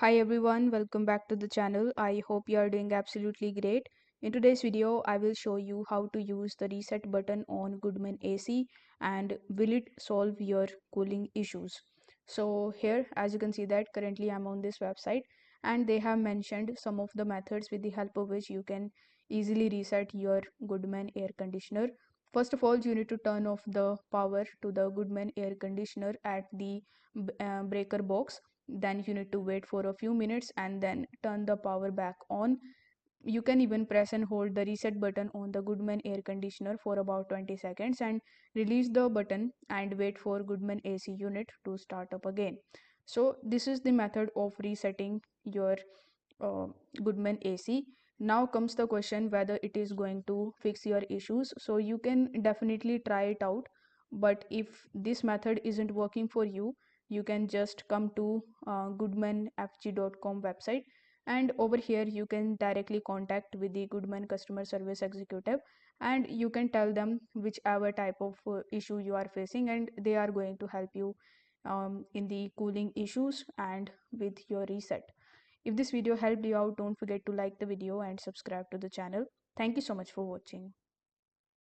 Hi everyone, welcome back to the channel. I hope you are doing absolutely great. In today's video, I will show you how to use the reset button on Goodman AC and will it solve your cooling issues. So here, as you can see that currently I'm on this website and they have mentioned some of the methods with the help of which you can easily reset your Goodman air conditioner. First of all, you need to turn off the power to the Goodman air conditioner at the breaker box. Then you need to wait for a few minutes and then turn the power back on. You can even press and hold the reset button on the Goodman air conditioner for about 20 seconds and release the button and wait for Goodman AC unit to start up again. So this is the method of resetting your uh, Goodman AC. Now comes the question whether it is going to fix your issues. So you can definitely try it out, but if this method isn't working for you, you can just come to goodmanfg.com website, and over here you can directly contact with the Goodman customer service executive and you can tell them whichever type of issue you are facing, and they are going to help you in the cooling issues and with your reset. If this video helped you out, don't forget to like the video and subscribe to the channel. Thank you so much for watching.